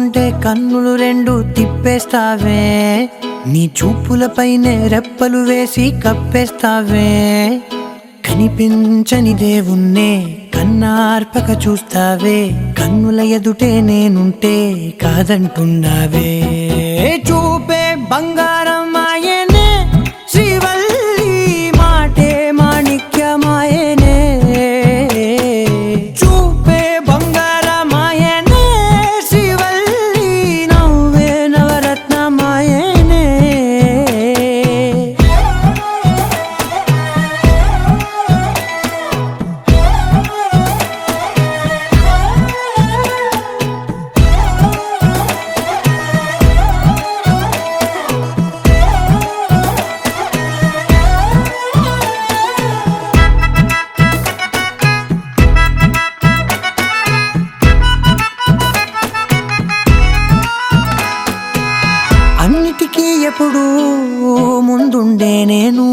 ఉంటే కన్నులు రెండు తిప్పేస్తావే, నీ చూపులపైనే రెప్పలు వేసి కప్పేస్తావే. కనిపించని దేవుణ్ణే కన్నార్పక చూస్తావే, కన్నుల ఎదుటే నేనుంటే కాదంటున్నావే. చూపే బంగారం ఆయనే, శ్రీవల్లి మాటే మాణిక్యమాయనే. చూపే బంగారం ఆయనే, శ్రీవల్లి నవ్వే నవరత్నమాయనే. అన్నిటికీ ఎప్పుడూ ముందుండే నేను,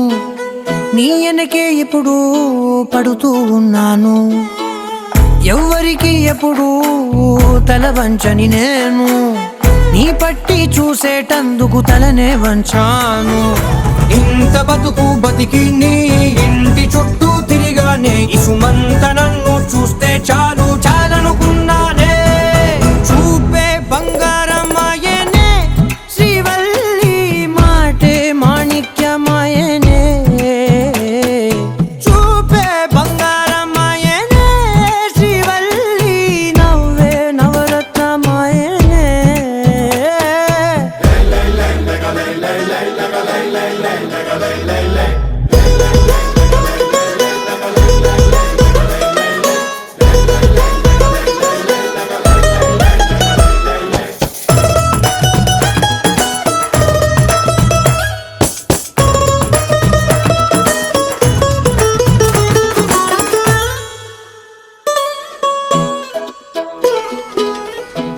నీ వెనకే ఎప్పుడూ పడుతూ ఉన్నాను. ఎవ్వరికి ఎప్పుడూ తల వంచని నేను, నీ పట్టి చూసేటందుకు తలనే వంచాను. ఇంత బతుకు బతికి నీ ఇంటి చుట్టూ తిరిగానే, ఇసుమంత నన్ను చూస్తే చాలు చాలనుకున్నానే. చూపే బంగారం ఆయనే, శ్రీవల్లి మాటే మాణిక్యమాయనే. చూపే బంగారం ఆయనే, శ్రీవల్లి నవ్వే నవరత్నమాయనే.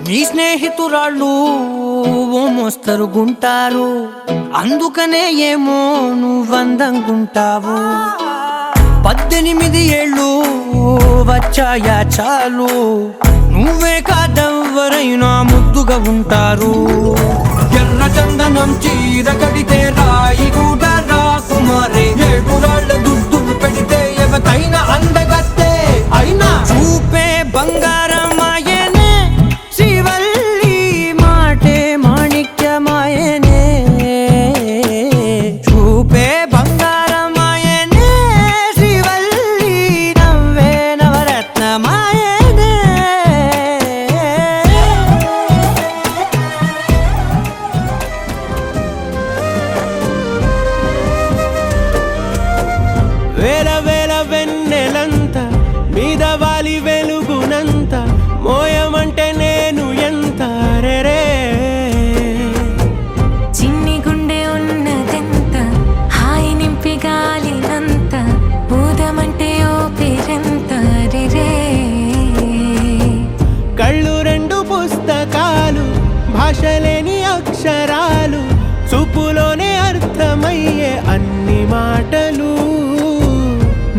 నీ స్నేహితురాళ్ళు ఓ మోస్తరుగుంటారు, అందుకనే ఏమో నువ్వందంగుంటావు. 18 ఏళ్ళు వచ్చాయా చాలు, నువ్వే కాదెవ్వరైనా ముద్దుగా ఉంటారు. ఎర్ర చందనం చీర కడితే రాయి కూడా రాకుమారే, 7 రాళ్ళ దుద్దులు పెడితే ఎవతైనా అందగత్తే అయినా. చూపే బంగారం ఆయనే, శ్రీవల్లి మాటే మాణిక్యమాయనే. చూపే బంగారం ఆయనే, శ్రీవల్లి నవ్వే నవరత్నమాయనే. వేల వేల వెన్నెలంత మీద వాలి వెలుగునంత, మోయమంటే నేను ఎంత రెరే. చిన్ని గుండె ఉన్నదెంత, హాయి నింపి గాలినంత, ఊదమంటే ఓపిరెంత రెరే. కళ్ళు 2 పుస్తకాలు, భాష లేని అక్షరాలు, చూపులోనే అర్థమయ్యే అన్ని మాటలు.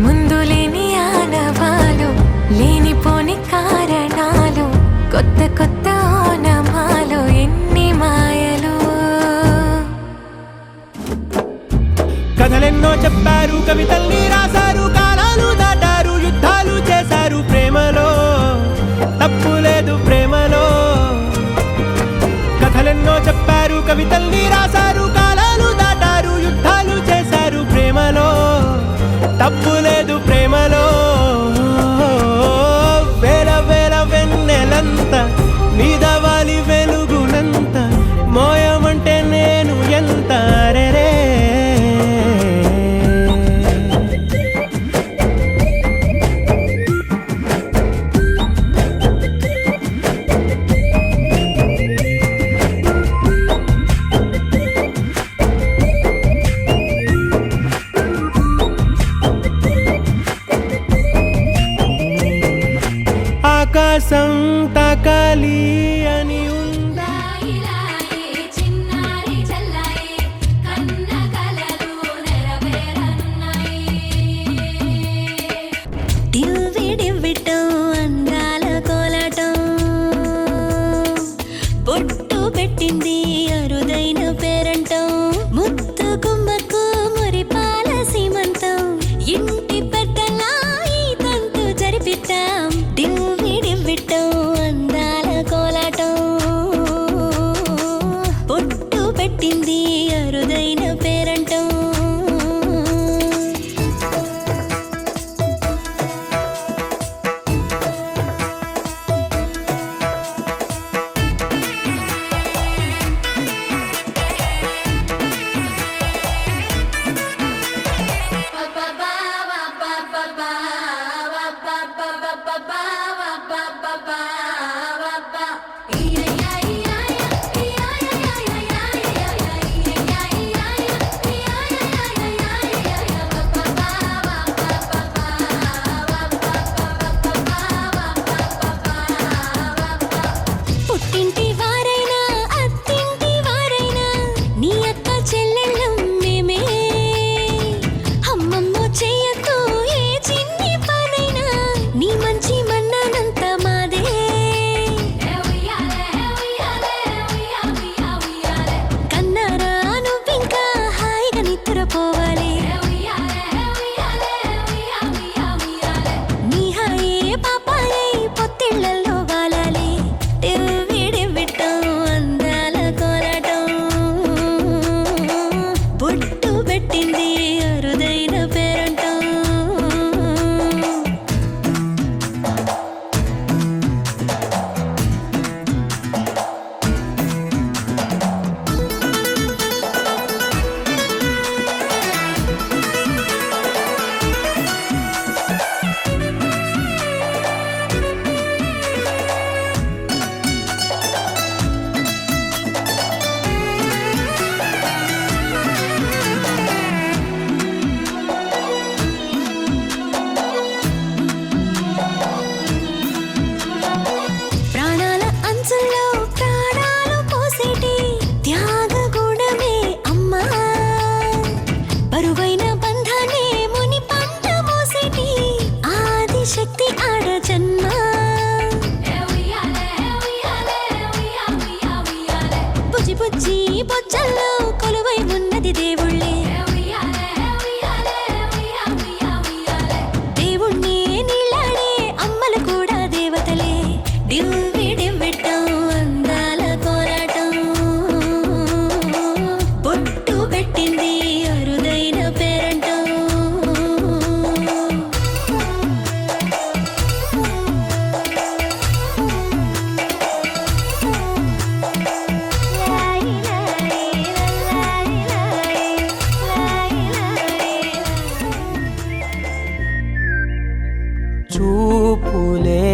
ముందు లేని ఆనవాలు, లేనిపోని కారణాలు, కొత్త కొత్త ఓనమాలు, ఎన్ని మాయలు. కథలెన్నో చెప్పారు, కవితల్ని రాశారు, కాలాలు దాటారు, యుద్ధాలు చేశారు ప్రేమలో, తప్పు లేదు ప్రేమలో. కథలెన్నో చెప్పారు, కవితల్ని రాశారు, కాలాలు దాటారు, యుద్ధాలు చేశారు ప్రేమలో, తప్పు లేదు ప్రేమలో. వేల వేల వెన్నెలంత మీద వాలి వెలుగునంత, మోయమంటే నేను ఎంత రెరే. ఆకాశం తాకాలి అని ఉందా, డివ్వి డివ్విటం అందాల కోలాటం, పుట్టింటి వారైనా అత్తింటి వారైనా నీ అక్క చెల్లెళ్ళం మేమే అమ్మమ్మో చెయ్యతో ఏ చిన్ని పనైనా నీ మంచి మన్నానంత మాదే కన్నారా నువ్వింకా హాయిగా నిద్రపోవాలి నీ హాయే పాపాయై పొత్తిళ్లలో వాలాలి విడివిట్టం అందాల కోలాటం బొట్టు పెట్టింది అరుదైన పేరంటం ప్రాణాల అంచుల్లో ప్రాణాలు పోసేటి త్యాగగుణమే అమ్మా బరువైన బంధాన్ని ముని పంట మోసేటి ఆదిశక్తి ఆడ జన్మ బుజ్జి బుజ్జి బొజ్జల్లో కొలువై ఉన్నది దేవుళ్ళే దేవుణ్ణి నీళ్ళాడే అమ్మలు కూడా దేవతలే డివ్విడివ్విట్టం అందాల కోలాటం బొట్టు పెట్టింది అరుదైన పేరంటం చూపులే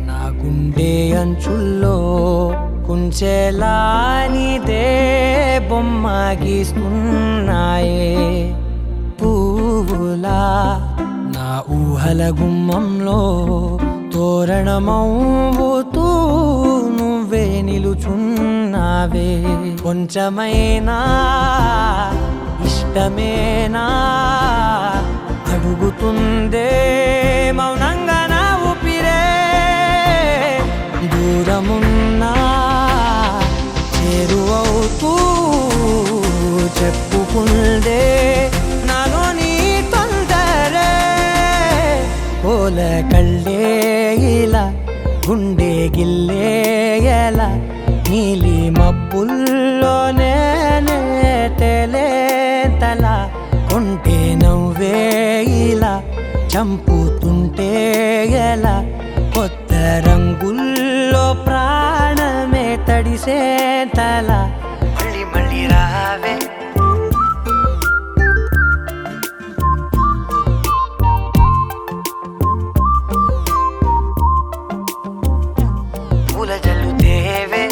నా గుండె అంచుల్లో కుంచెలా నీదే బొమ్మ గీస్తున్నాయే పువ్వులా నా ఊహల గుమ్మంలో తోరణమవుతూ నువ్వే నిలుచున్నావే కొంచెమైనా ఇష్టమేనా అడుగుతుందే మౌనంగా నా ఊపిరే దూరమున్నా చేరువవుతూ చెప్పుకుందే నాలో నీ తొందరే ఓల కళ్ళే ఇలా గుండె గిల్లే ఎలా నీలి మబ్బుల్లోనే తల కొంటే నవ్వే ఇలా చంపుతుంటే ఎలా కొత్త రంగుల్లో ప్రాణమే తడిసే తల మళ్ళీ మళ్ళీ రావే పూల జల్లుతేవే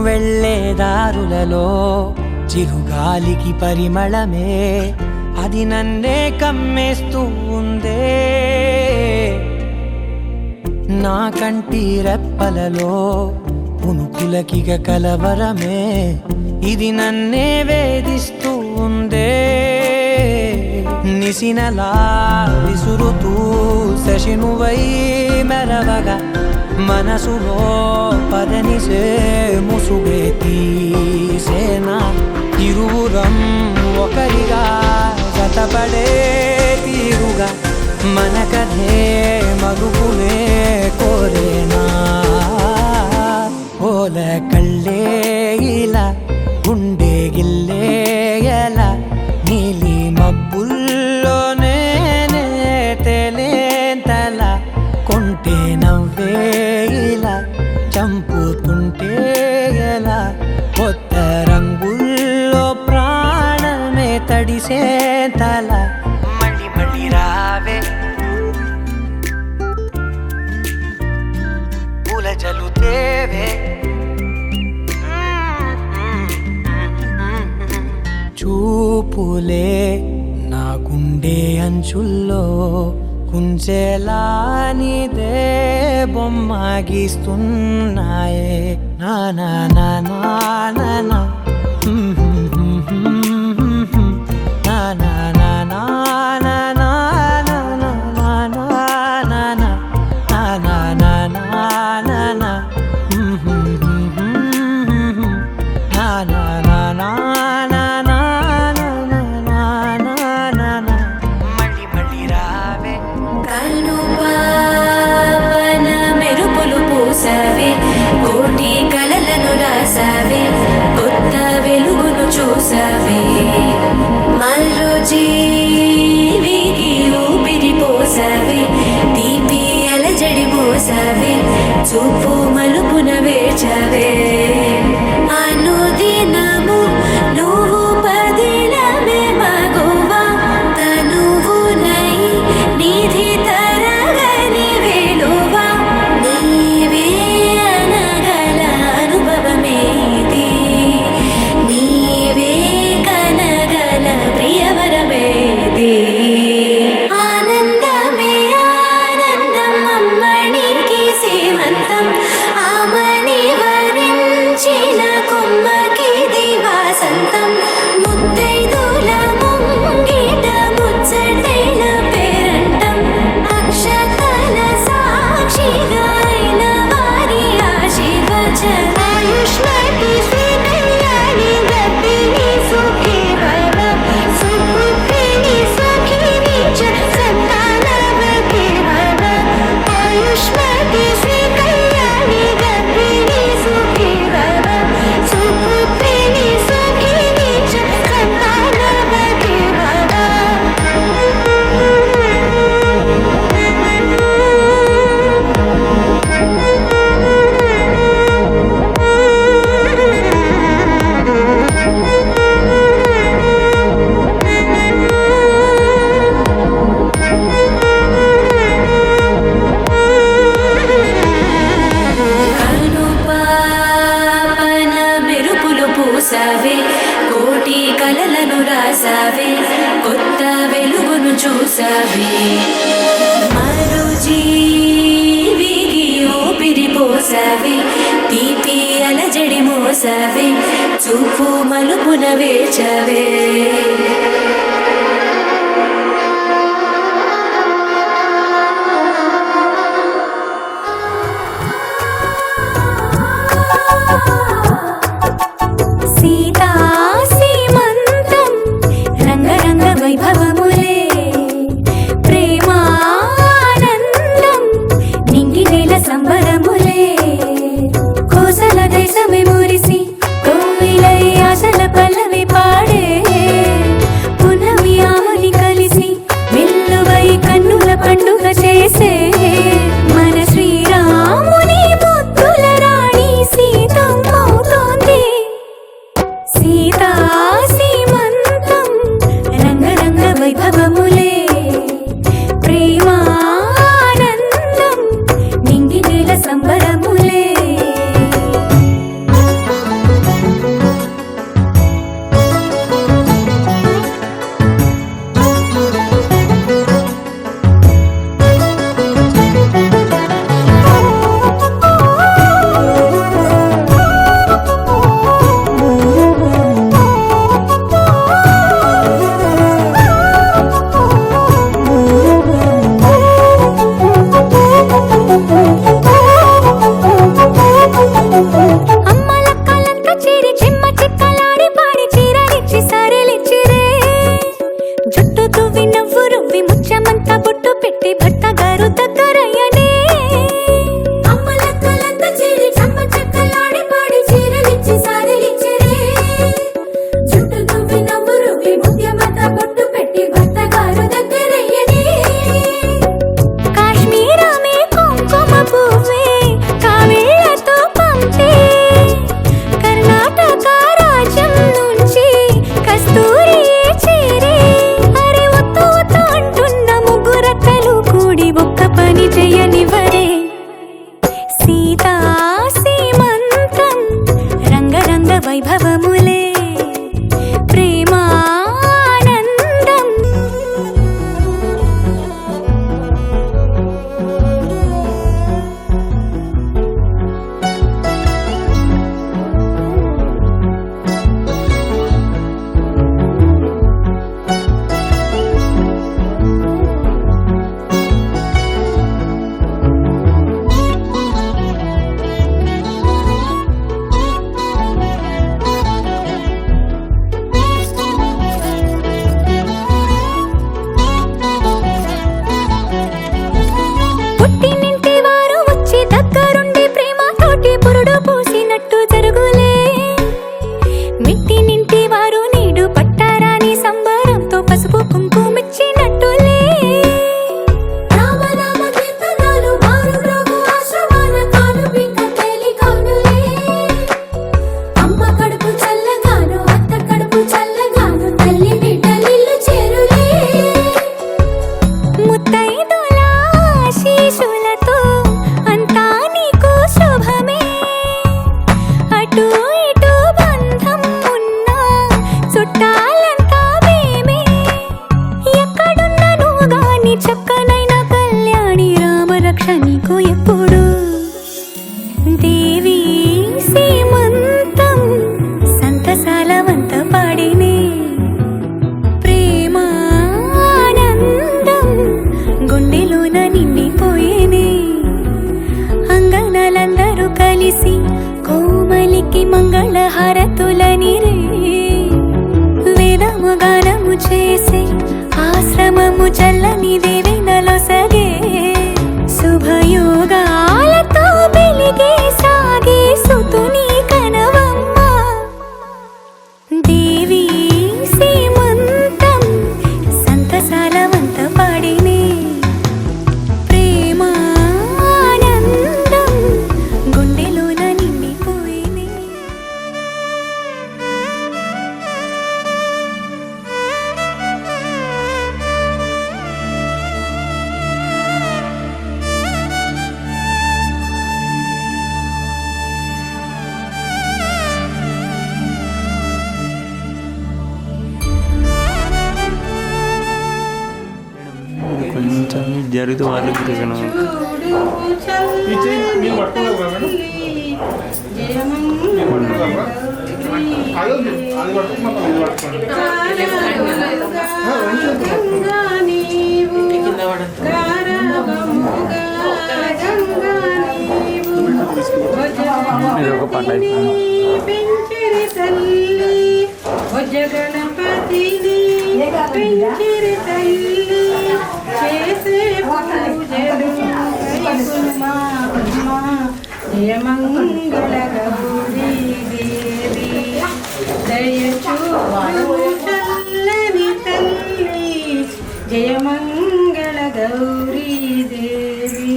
వెళ్ళే దారులలో చిరుగాలికి పరిమళమే అది నన్నే కమ్మేస్తూ ఉందే నా కంటి రెప్పలలో పునుకులకిగ కలవరమే ఇది నన్నే వేధిస్తూ ఉందే నిసినలా విసురుతూ శశినువై మెరవగా మనసులో పదనిసే ముసుగే తీసేనా ఇరువురం ఒకరిగా జతపడే తీరుగా మన కథే మరుగునే కోరేనా ఓల కళ్ళే ఇలా గుండె గిల్లే ఎలా నీలి మబ్బుల్లోనే తేలేంతల కొంటే నవ్వే ఇలా చంపుతుంటే ఎలా కొత్త రంగుల్లో ప్రాణమే తడిసే తల మళ్ళీ మళ్ళీ రావే పూల జలుతేవే చూపులే నా గుండె అంచుల్లో కుంచెలా నీదే బొమ్మ గీస్తున్నాయే నా నా నా నా నా నా నా నా నా నా నా నా నా నా నా నా నా నా మళ్ళీ మళ్ళీ రావే కనుపాపన మెరుపులు పూసావే కోటి కలలను రాసావే కొత్త వెలుగును చూసావే మరో జీవికి ఊపిరి పోసావే తీపి అలజడి మోసావే చూపు మలుపున వేచావే అనుదినము నువ్వు పదిలమే మగువా తనువునై నిధి తరగని వేలువా నీవే అనగల అనుభవమేది నీవే కనగల ప్రియవరమేది ఆనందమే ఆనందం అమ్మణికి సేవంతం ఆమని వరించిన కొమ్మకి దివాసంతం ముత్తైదుల ముంగిట ముచ్చటైన పేరంటం అక్షతల సాక్షిగా అయిన వారి ఆశీర్వచన ఆయుష్మతి శ్రీ కళ్యాణి గర్భిణి సుఖీ భవ సుపుత్రిణి సఖిని చ సంతానవతి భవ ఆయుష్మతి శ్రీ కళ్యాణి గర్భిణి సుఖీ భవ సుపుత్రిణి సఖిని చ సంతానవతి భవ కనుపాపన మెరుపులు పూసావే కోటి కలలను రాసావే కొత్త వెలుగును చూసావే మరో జీవికి ఊపిరి పోసావే తీపి అలజడి మోసావే చూపు మలుపున వేచావే సీతా సీమంతం రంగరంగ వైభవములే ప్రేమానందం నింగి నేల సంబరములే కోసల దేశమే మురిసి కోయిలై ఆశల పల్లవి పాడే పునమి ఆమని కలిసి వెల్లువై కన్నుల పండుగ చేసే మన శ్రీరాముని ముద్దుల రాణి సీతమ్మవుతోంది సీతా సీమంతం రంగరంగ వైభవములే ప్రేమానందం నింగి నేల సంబరములే వైభవములే ప్రేమానందం పుట్టినింటి వారు వచ్చి దగ్గరుండి ప్రేమతోటి పురుడు పూసినట్టు జరుగులే మిట్టినింటి వారు నీడు పట్టారాని సంబరంతో పసుపు కుంకుమిచ్చినట్టులే రామ రామ కీర్తనాలు మారు మ్రోగు ఆశ్రమాన కాలు బింక తేలి కౌనులే అమ్మ కడుపు చల్లగాను అత్త కడుపు చల్లగాను తల్లి బిడ్డలిల్లు చేరులే ముత్తైదుల ఆశీస్సులతో అంతా నీకు శుభమే అటు ఇటు బంధం ఉన్నా చుట్టాలంతా మేమే ఎక్కడున్నను గాని చక్కనైన కళ్యాణి రామరక్ష నీకు ఎప్పుడు దేవి సీమంతం సంతసాల వంత పాడినే ప్రేమానందం గుండెలోన నిండిపోయేనే అంగనలందరూ కలిసి కోమలికి మంగళహారతులని రే వేదము గానము చేసే ఆశ్రమము చల్లని దేవెనలో సగే శుభయోగాలతో వెలిగే సాగే సుతుని కనవమ్మ దేవి సీమంతం సంతసాల వంత పాడినే ప్రేమానందం గుండెలోన నిండిపోయినే కొంచెం జరుగుతూ వాళ్ళు తిరగను ఇది ఒక పాట పెంచిరి తల్లి గణపతిని పెంచిరి తల్లి చేసే పూజలు కైకుమా జయమంగళ గౌరీ దేవి దయచూడు చల్లని తల్లి జయమంగళ గౌరీ దేవి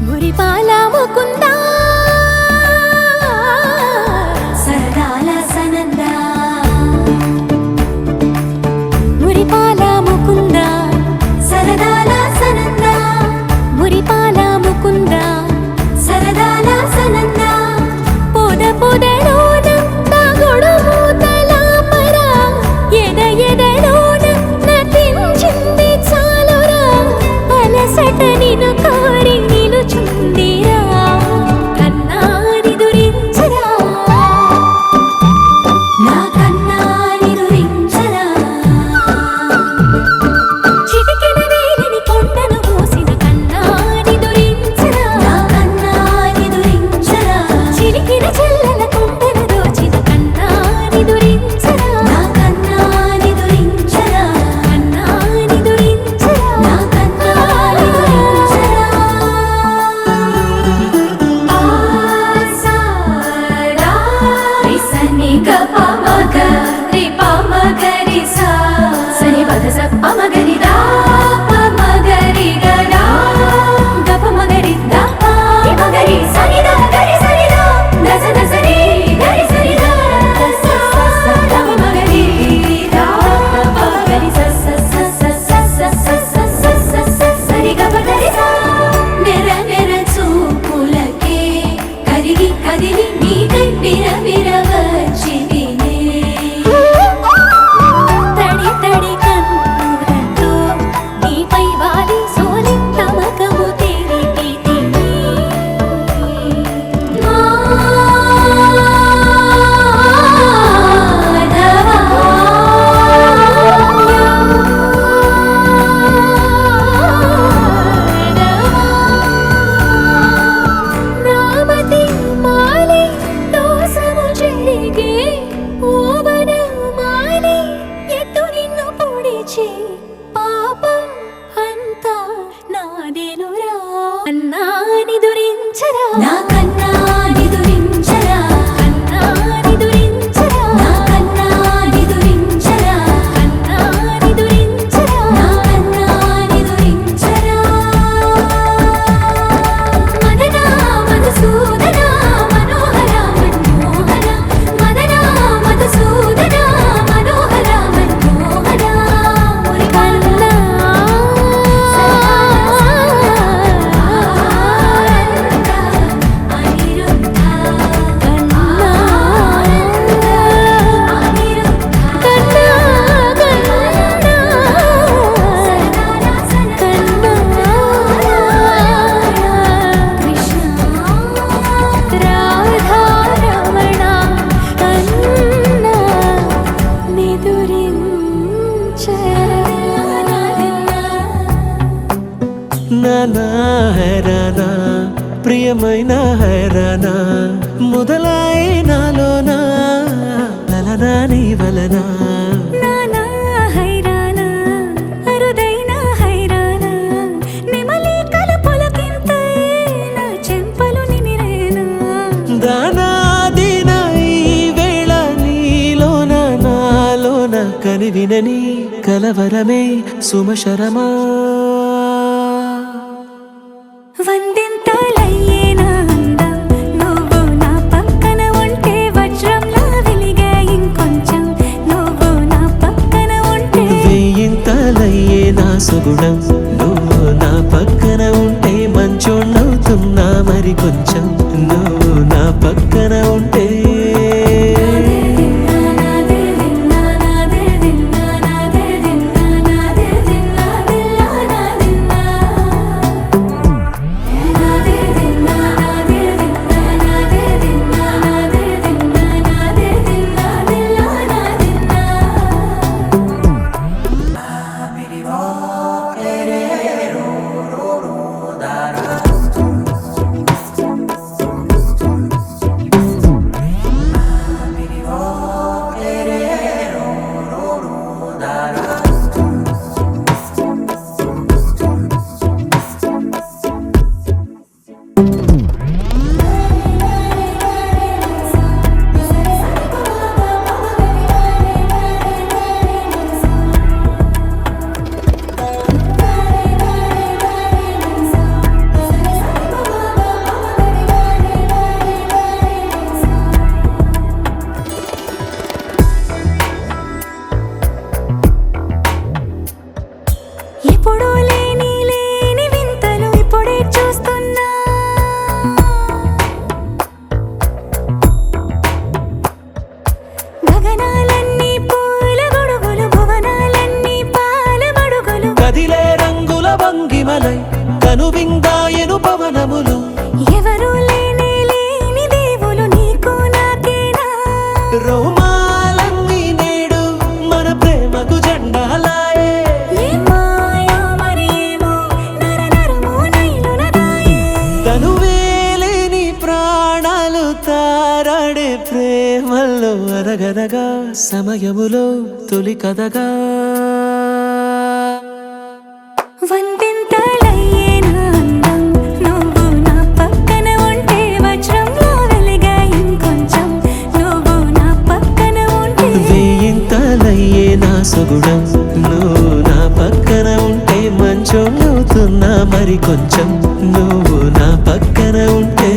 మురిపాల ముకుందా సరదాల సనందా మురిపాల ముకుందా సరదాల సనందా మురిపాల ముకుందా సరదాల సనందా పొద పొదలోన తాగుడు మూతల మరా ఎద ఎదలోన నటించింది చాలురా అలసట నిన్ను కోరి నిలుచుందిరా విడిచి పాపం అంతా నాదేనురా అన్నా నిదురించరా నా కన్నా నిదురించరా కన్నా నిదురించరా నా కన్నా నిదురించరా కన్నా నిదురించరా నా కన్నా నిదురించరా మదనా మధుసూదనా మనోహర మన్మోహర మదనా మధుసూదనా మనోహర మన్మోహర మురికన్నా అనిరుద్ధ కన్నా అనిరుద్ధ కన్నా కృష్ణ రాధా రమణ కన్నా నానా హైరానా ప్రియమైన హైరానా మొదలై నాలోనా లలనా నీ వలనా నానా హైరానా అరుదైన హైరానా నిమలి కలుపులకింతై నా చెంపలు నిమిరేనా దానాదిన ఈ వేళ నీలోన నాలోన కనివినని కలవరమే సుమశరమా వందింతలయ్యేనా అందం నువ్వు నా పక్కన ఉంటే వజ్రంలా వెలిగే ఇంకొంచెం నువ్వు నా పక్కన ఉంటే వేయింతలయ్యే నా సుగుణం నువ్వు నా పక్కన ఉంటే మంచోణ్ణవుతున్నా మరి కొంచెం నువ్వు నా పక్కన ఉంటే ఎప్పుడూ లేని లేని వింతలు ఇప్పుడే చూస్తున్నా గగనాలన్నీ పూల గొడుగులు భువనాలన్నీ పాల మడుగులు కదిలే రంగుల భంగిమలై కనువిందాయను పవనములు ఎవరు లేని లేని దేవులు నీకు నాకేనా రోమాలన్నీ నేడు మన ప్రేమకు జెండాలాయే ఏ మాయో మరేమో నర నరమో నైలున దాయే తనువేలేని ప్రాణాలు తారాడే ప్రేమల్లో అనగనగా సమయములో తొలి కథగా వందింతలయ్యేనా అందం నువ్వు నా పక్కన ఉంటే వజ్రంలా వెలిగే ఇంకొంచెం నువ్వు నా పక్కన ఉంటే వేయింతలయ్యే నా సుగుణం నువ్వు నా పక్కన ఉంటే మంచోణ్ణవుతున్నా మరి కొంచెం నువ్వు నా పక్కన ఉంటే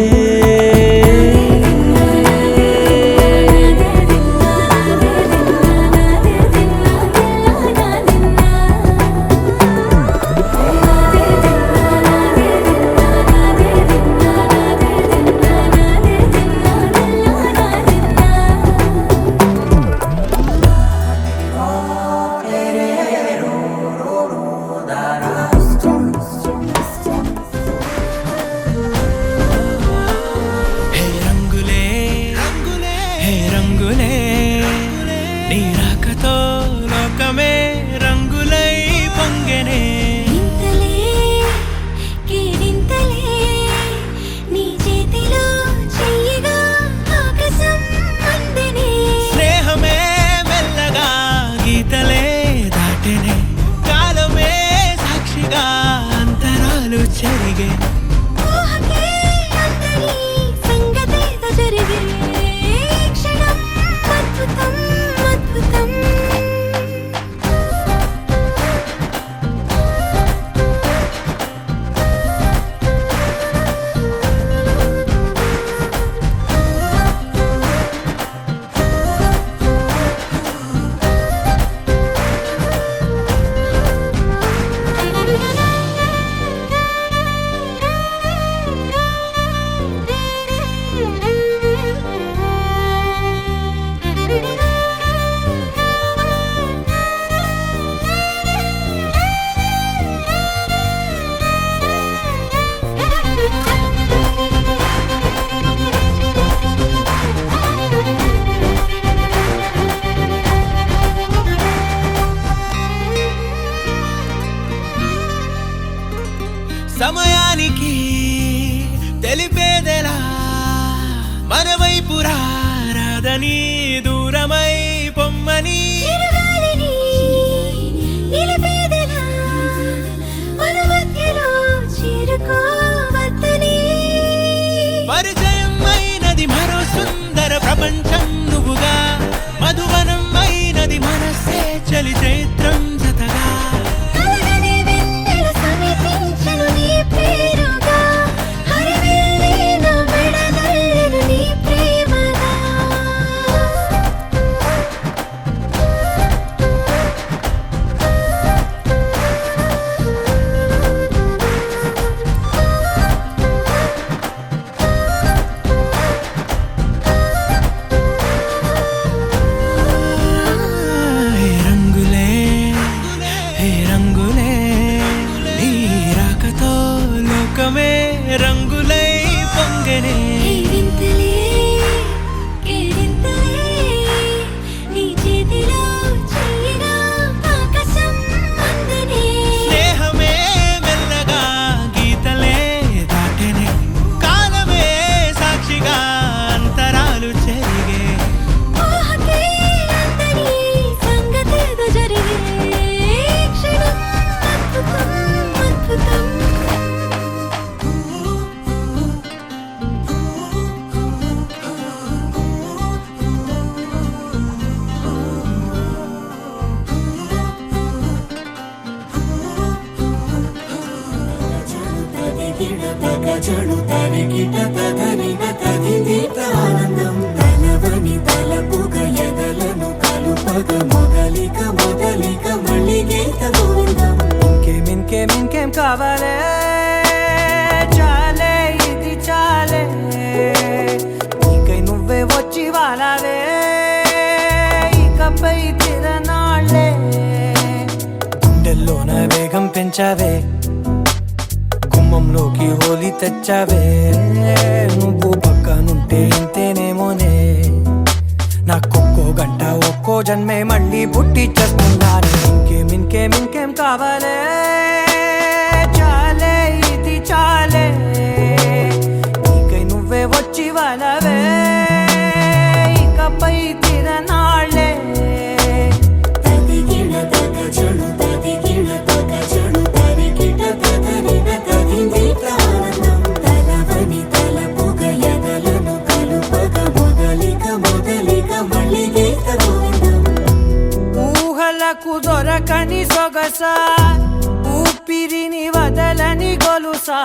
జరిగే ఊహకే అందని సంగతేదో జరిగే క్షణం అద్భుతం అద్భుతం సమయానికి తెలిపేదెలా మన వైపు రాదని దూరమై పొమ్మని చిరుగాలిని నిలిపేదెలా మన మధ్యలో చేరుకోవద్దని పరిచయం అయినది మరో సుందర ప్రపంచం నువ్వుగా మధువనం అయినది మనసే చలి చైత్రం జతగా కలగని వెన్నెల సమితించెను నీ పేరుగా హరివిల్లే నా మెడదల్లెను నీ ప్రేమగా హే రంగులే హే రంగులే నీ రాకతో లోకమే రంగులై పొంగనే వింతలే కేరింతలే నీ చేతిలో చెయ్యగా ఆకాశం అందనే స్నేహమే మెల్లగా గీతలే దాటెనే కాలమే సాక్షిగా అంతరాలు చెరిగే ఊహకే అందని సంగతేదో జరిగే క్షణం అద్భుతం అద్భుతం జడు తరిగిట తగనిన తదిదీత ఆనందం తలవని తలపుగ ఎదలను కలుపగ మొదలిక మొదలిక మళ్ళీ గీత గోవిందం ఇంకేం కావాలే చాలే ఇది చాలే నీకై నువ్వే వచ్చి వాలావే ఇకపై తిరనాళ్ళే గుండెల్లోన వేగం పెంచావే గుమ్మంలోకి హోలీ తెచ్చావే నువ్వు పక్కనుంటే ఇంతేనేమోనే నాకొక్కో గంట ఒక్కో జన్మే మళ్ళీ పుట్టి చేస్తున్నాను ఇంకేం కావాలే చాలే ఇది చాలే నీకై నువ్వే వచ్చి వాళ్ళవే ఇకపై తిరనాళ్ళే తదిగిన తగ జడు తదిగిన తగ జడు తరిగిట తగనిన తదిదీత ఆనందం తలవని తలపుగ ఎదలను కలుపగ మొదలిక మొదలిక మళ్ళీ గీత గోవిందం ఊహలకు దొరకని సొగసా ఊపిరిని వదలని గొలుసా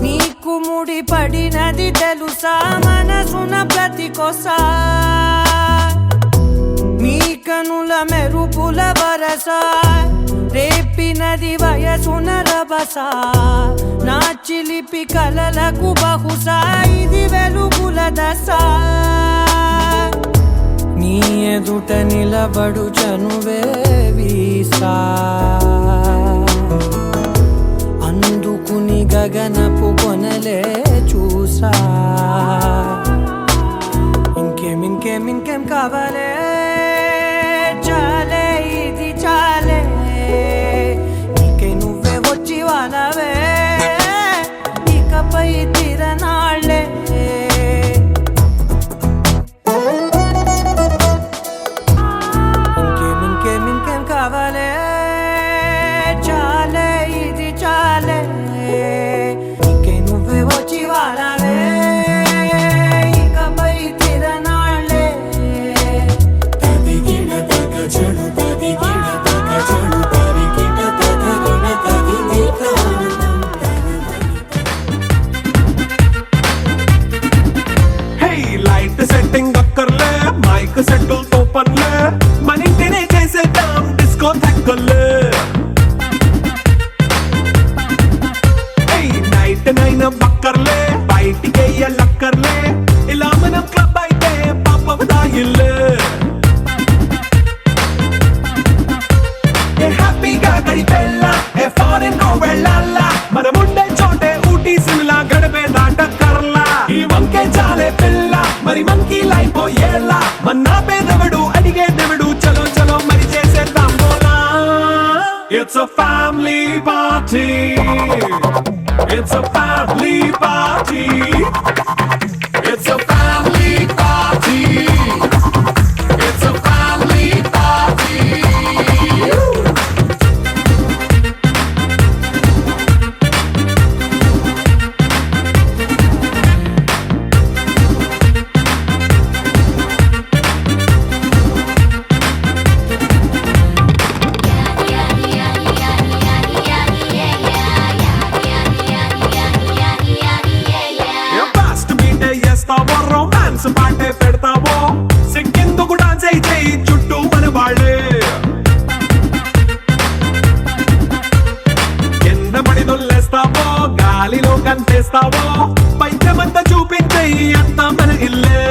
నీకు ముడి పడినది తెలుసా మనసున ప్రతి కొసా నీ కనుల మెరుపుల వరస రేపినది వయసున రభస నా చిలిపి కలలకు బహుశా ఇది వెలుగుల దశ నీ ఎదుట నిలబడు చనువే వీసా అందుకుని గగనపు కొనలే చూసా ఇంకేం కావాలే చాలే ఇది చాలే నీకై నువ్వే వచ్చి వానవే ఇకపై తిరనాళ్ళే ఇంకేం కావాలే అరే పిల్ల మరి మంకీ లైఫ్ ఏళ్ళ మన్నా పేదవడు అడిగేదెవడు చలో చలో మరి చేసేద్దాం బోలా it's a family party it's a family party it's a family party it's a family party fast మీటే చేస్తావో రొమాన్స్ పాటే పెడతావో సిక్కిందుకు డాన్స్ అయి చేయి చుట్టూ మన వాళ్ళే కింద పడి దొల్లేస్తావో గాలిలో కంటేస్తావో పైచమంతా చూపించేయి అంతా మన ఇల్లే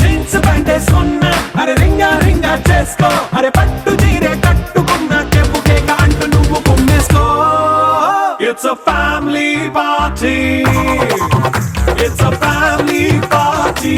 జీన్స్ ప్యాంటేసుకున్నా అరే రింగా రింగా చేసుకో అరే పట్టు చీరే కట్టుకున్న చెప్పు కేక అంటూ నువ్వు కుమ్మేసుకో it's a family party it's a family party